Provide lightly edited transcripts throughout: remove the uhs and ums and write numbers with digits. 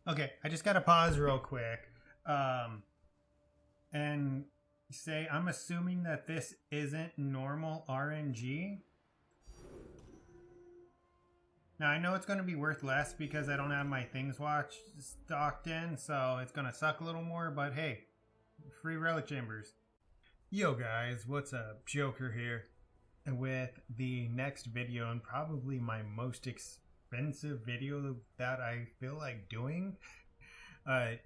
Okay, I just gotta pause real quick. And say I'm assuming that this isn't normal RNG. Now I know it's going to be worth less because I don't have my things watch stocked in, so it's going to suck a little more, but hey, free relic chambers. Yo guys, what's up? Joker here. And with the next video, and probably my most expensive video that I feel like doing,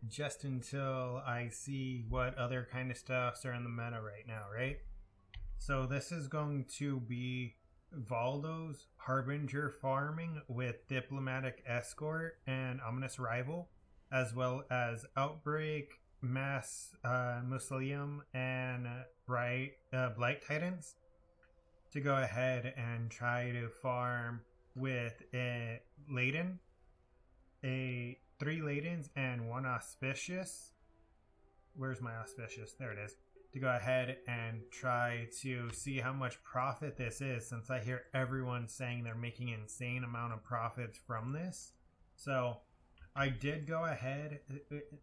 just until I see what other kind of stuffs are in the meta right now, right? So this is going to be Valdos Harbinger farming with Diplomatic Escort and Ominous Rival, as well as Outbreak, Mass Mausoleum, and Blight Titans, to go ahead and try to farm with a Laden, 3 Ladens, and 1 Auspicious. Where's my Auspicious? There it is. To go ahead and try to see how much profit this is, since I hear everyone saying they're making an insane amount of profits from this. So I did go ahead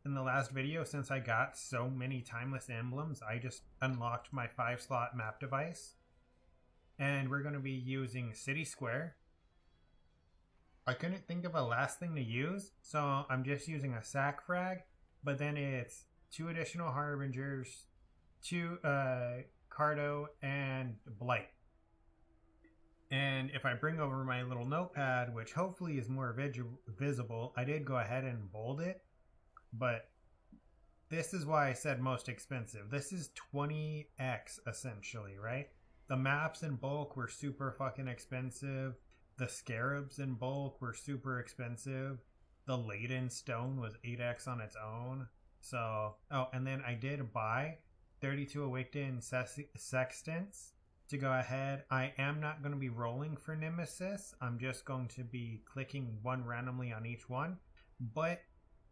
in the last video, since I got so many timeless emblems, I just unlocked my 5-slot map device. And we're going to be using City Square. I couldn't think of a last thing to use, so I'm just using a sack frag, but then it's 2 additional Harbingers, 2 Cardo, and Blight. And if I bring over my little notepad, which hopefully is more visible, I did go ahead and bold it, but this is why I said most expensive. This is 20x essentially, right? The maps in bulk were super fucking expensive. The scarabs in bulk were super expensive. The Laden stone was 8x on its own. So, oh, and then I did buy 32 Awakened Sextants to go ahead. I am not going to be rolling for Nemesis. I'm just going to be clicking one randomly on each one. But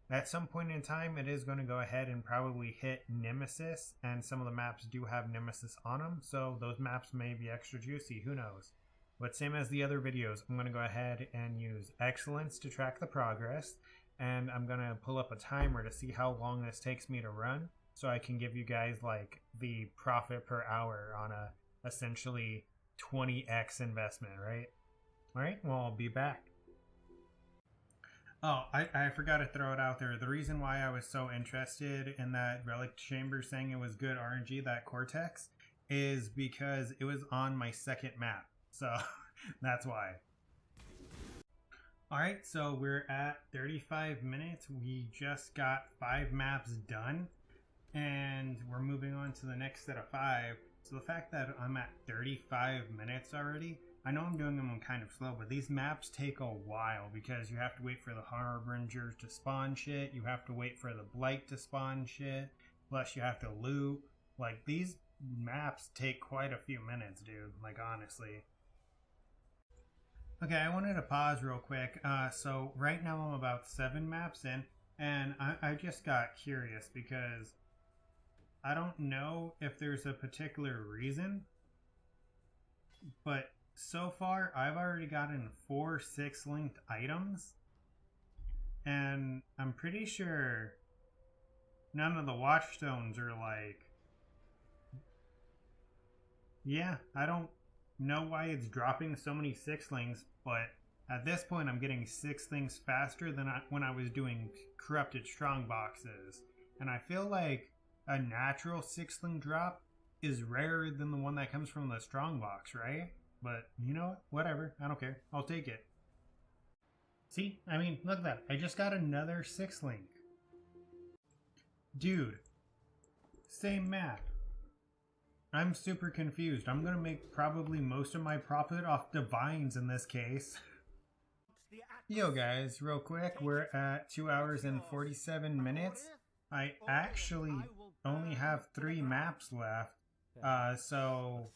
at some point in time, it is going to go ahead and probably hit Nemesis. And some of the maps do have Nemesis on them. So those maps may be extra juicy. Who knows? But same as the other videos, I'm going to go ahead and use Excellence to track the progress. And I'm going to pull up a timer to see how long this takes me to run, so I can give you guys like the profit per hour on a essentially 20x investment, right? All right, well, I'll be back. Oh, I forgot to throw it out there. The reason why I was so interested in that relic chamber saying it was good RNG, that Cortex, is because it was on my second map. So that's why. Alright, so we're at 35 minutes. We just got 5 maps done, and we're moving on to the next set of 5. So the fact that I'm at 35 minutes already, I know I'm doing them kind of slow, but these maps take a while because you have to wait for the Harbingers to spawn shit, you have to wait for the Blight to spawn shit, plus you have to loot. Like, these maps take quite a few minutes, dude, like, honestly. Okay, I wanted to pause real quick. So right now I'm about 7 maps in, and I just got curious because I don't know if there's a particular reason, but so far I've already gotten 4 6-linked items, and I'm pretty sure none of the watchstones are like... Yeah, I don't know why it's dropping so many 6-links, but at this point I'm getting 6 things faster than when I was doing corrupted strong boxes. And I feel like a natural 6-link drop is rarer than the one that comes from the strong box, right? But you know what? Whatever. I don't care. I'll take it. See? I mean, look at that. I just got another 6-link. Dude. Same map. I'm super confused. I'm going to make probably most of my profit off divines in this case. Yo guys, real quick, we're at 2 hours and 47 minutes. I actually only have 3 maps left, so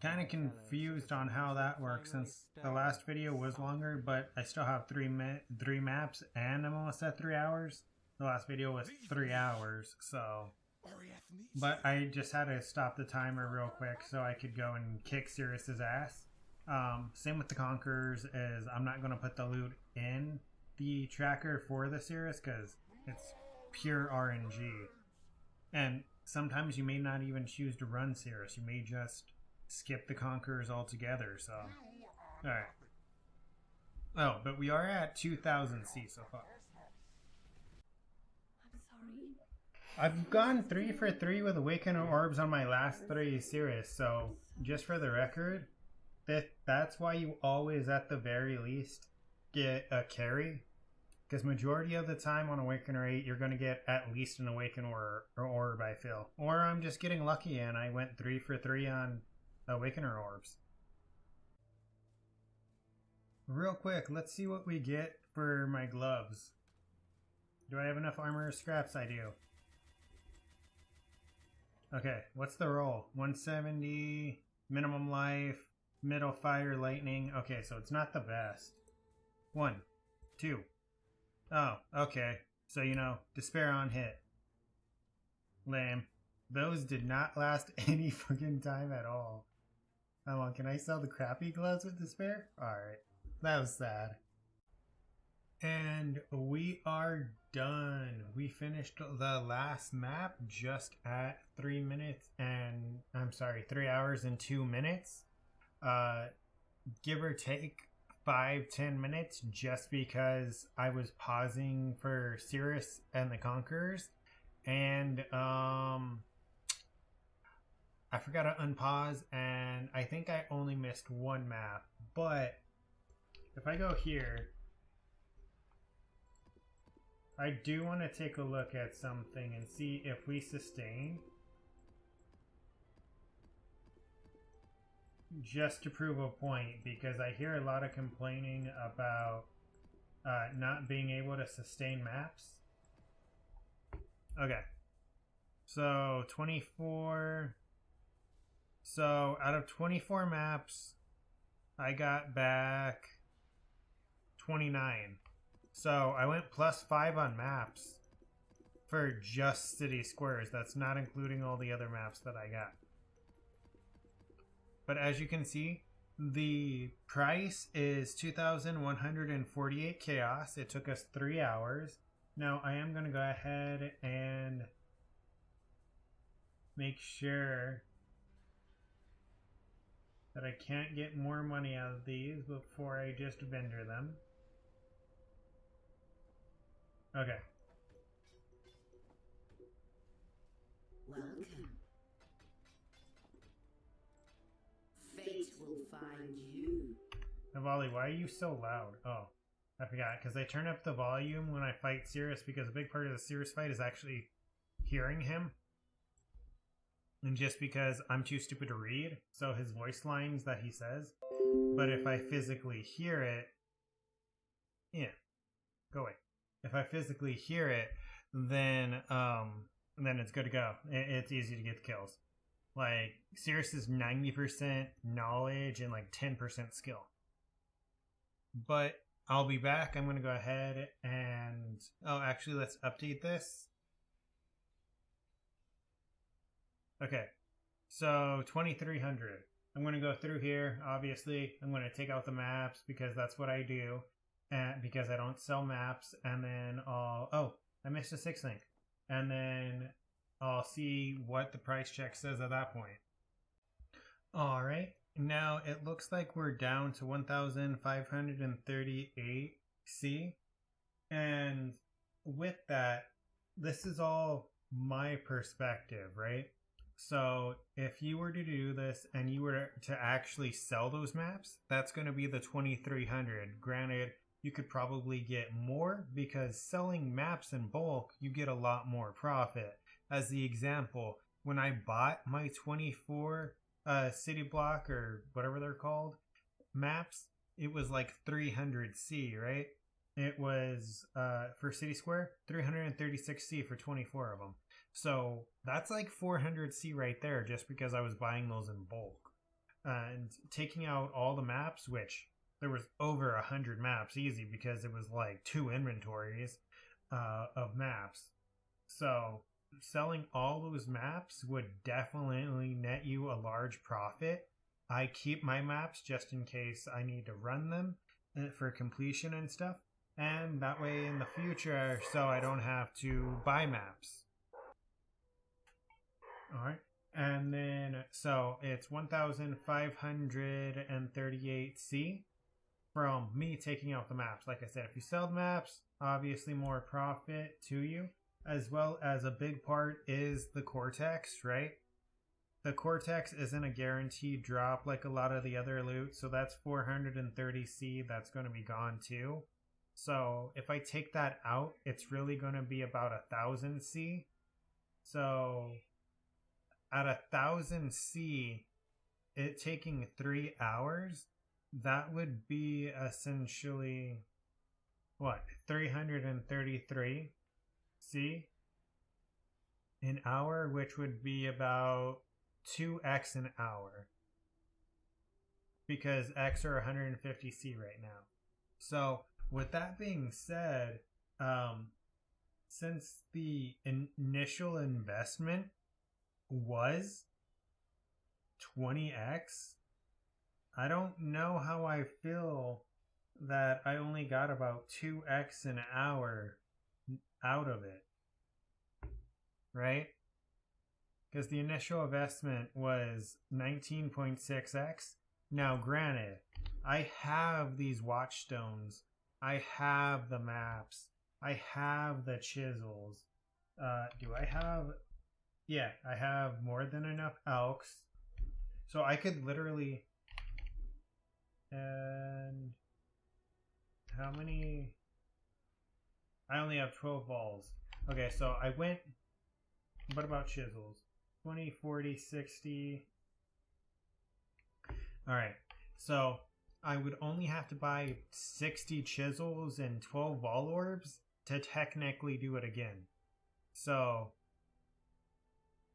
kind of confused on how that works since the last video was longer, but I still have 3 maps and I'm almost at 3 hours. The last video was 3 hours, so... But I just had to stop the timer real quick so I could go and kick Sirius's ass. Same with the Conquerors, is I'm not going to put the loot in the tracker for the Cirrus because it's pure RNG. And sometimes you may not even choose to run Cirrus. You may just skip the Conquerors altogether, so... Alright. Oh, but we are at 2,000 C so far. I'm sorry. I've gone 3 for 3 with Awakener Orbs on my last 3 Cirrus, so just for the record, that's why you always, at the very least, get a carry. Because majority of the time on Awakener 8, you're going to get at least an Awakener Orb, I feel. Or I'm just getting lucky and I went 3 for 3 on Awakener Orbs. Real quick, let's see what we get for my gloves. Do I have enough armor scraps? I do. Okay, what's the roll? 170, minimum life, middle fire, lightning. Okay, so it's not the best. 1, 2. Oh, okay. So, you know, despair on hit. Lame. Those did not last any fucking time at all. Come on, can I sell the crappy gloves with despair? Alright. That was sad. And we are done. We finished the last map just at 3 hours and 2 minutes. Give or take 5-10 minutes just because I was pausing for Cirrus and the Conquerors. And I forgot to unpause, and I think I only missed one map. But if I go here, I do want to take a look at something and see if we sustain. Just to prove a point, because I hear a lot of complaining about not being able to sustain maps. Okay. So, 24. So, out of 24 maps, I got back 29. So, I went +5 on maps for just city squares. That's not including all the other maps that I got. But as you can see, the price is 2,148 chaos. It took us 3 hours. Now, I am going to go ahead and make sure that I can't get more money out of these before I just vendor them. Okay. Welcome. Fate will find you. Navali, why are you so loud? Oh, I forgot, because I turn up the volume when I fight Cirrus, because a big part of the Cirrus fight is actually hearing him. And just because I'm too stupid to read, so his voice lines that he says. But if I physically hear it... Yeah, go away. If I physically hear it, then it's good to go. It's easy to get the kills. Like, Cirrus is 90% knowledge and like 10% skill. But I'll be back. I'm going to go ahead and... Oh, actually, let's update this. Okay, so 2,300. I'm going to go through here, obviously. I'm going to take out the maps because that's what I do. And because I don't sell maps. And then I'll... Oh, I missed a 6 link. And then I'll see what the price check says at that point. Alright, now it looks like we're down to 1,538 C. And with that, this is all my perspective, right? So if you were to do this and you were to actually sell those maps, that's going to be the 2,300. Granted, you could probably get more because selling maps in bulk, you get a lot more profit. As the example, when I bought my 24 city block or whatever they're called maps, it was like 300 C, right? It was for City Square, 336 C for 24 of them. So that's like 400 C right there just because I was buying those in bulk. And taking out all the maps, which there was over 100 maps easy because it was like 2 inventories of maps. So selling all those maps would definitely net you a large profit. I keep my maps just in case I need to run them for completion and stuff. and that way in the future, so I don't have to buy maps. Alright, and then, so it's 1,538C from me taking out the maps. Like I said, if you sell the maps, obviously more profit to you, as well as a big part is the Cortex, right? The Cortex isn't a guaranteed drop like a lot of the other loot, so that's 430C, that's going to be gone too. So if I take that out, it's really going to be about 1,000C. So at 1,000C, it taking 3 hours, that would be essentially, what, 333C an hour, which would be about 2x an hour. Because X are 150C right now. So with that being said, since the initial investment was 20x, I don't know how I feel that I only got about 2x an hour out of it, right? Because the initial investment was 19.6x. Now granted, I have these watchstones, I have the maps, I have the chisels. Do I have... Yeah, I have more than enough elks. So I could literally... And... How many... I only have 12 balls. Okay, so I went... What about chisels? 20, 40, 60... Alright, so I would only have to buy 60 chisels and 12 ball orbs to technically do it again. So...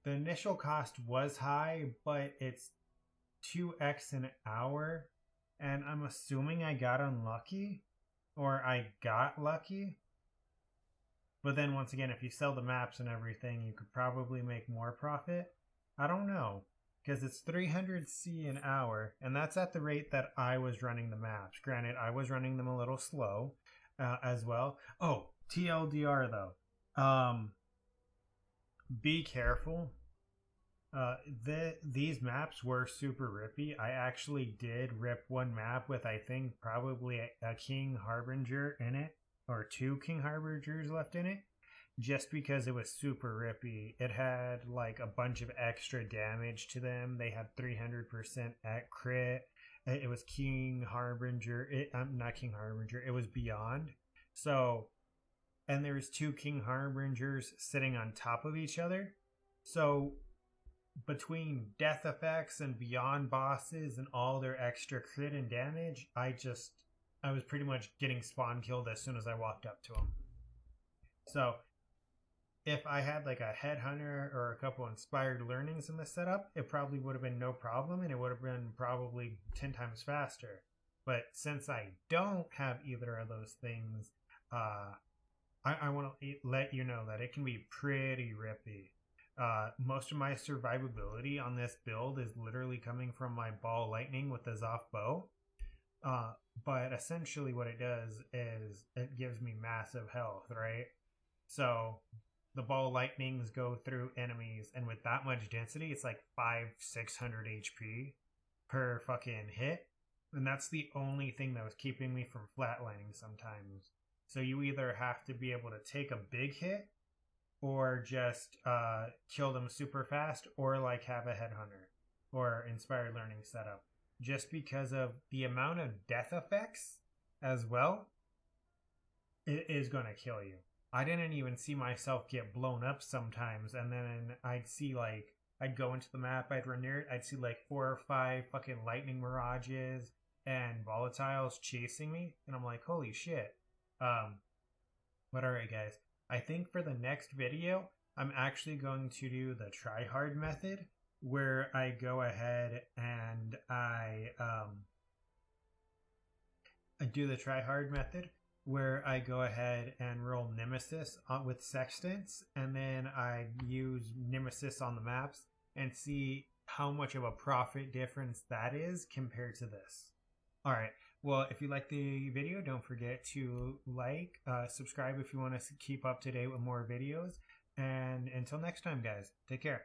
The initial cost was high, but it's 2x an hour, and I'm assuming I got unlucky, or I got lucky. But then once again, if you sell the maps and everything, you could probably make more profit. I don't know, because it's 300C an hour, and that's at the rate that I was running the maps. Granted, I was running them a little slow as well. Oh, TLDR though. Be careful. These maps were super rippy. I actually did rip one map with, I think, probably a King Harbinger in it, or 2 King Harbingers left in it, just because it was super rippy. It had like a bunch of extra damage to them. They had 300% at crit. It was King Harbinger. Not King Harbinger. It was Beyond. So... And there's 2 King Harbingers sitting on top of each other. So between death effects and beyond bosses and all their extra crit and damage, I was pretty much getting spawn killed as soon as I walked up to them. So if I had like a headhunter or a couple inspired learnings in the setup, it probably would have been no problem, and it would have been probably 10 times faster. But since I don't have either of those things, I want to let you know that it can be pretty rippy. Most of my survivability on this build is literally coming from my ball lightning with the Zoff bow. But essentially what it does is it gives me massive health, right? So the ball lightnings go through enemies, and with that much density, it's like 500-600 HP per fucking hit. And that's the only thing that was keeping me from flatlining sometimes. So you either have to be able to take a big hit, or just kill them super fast, or like have a headhunter or inspired learning setup. Just because of the amount of death effects as well, it is going to kill you. I didn't even see myself get blown up sometimes, and then I'd see like, I'd go into the map, I'd run near it, I'd see like 4 or 5 fucking lightning mirages and volatiles chasing me, and I'm like, holy shit. But alright guys, I think for the next video, I'm actually going to do the tryhard method, where I go ahead and I do the tryhard method, where I go ahead and roll Nemesis with Sextants, and then I use Nemesis on the maps, and see how much of a profit difference that is compared to this. Alright, Well, if you like the video, don't forget to like, subscribe if you want to keep up to date with more videos. And until next time, guys, take care.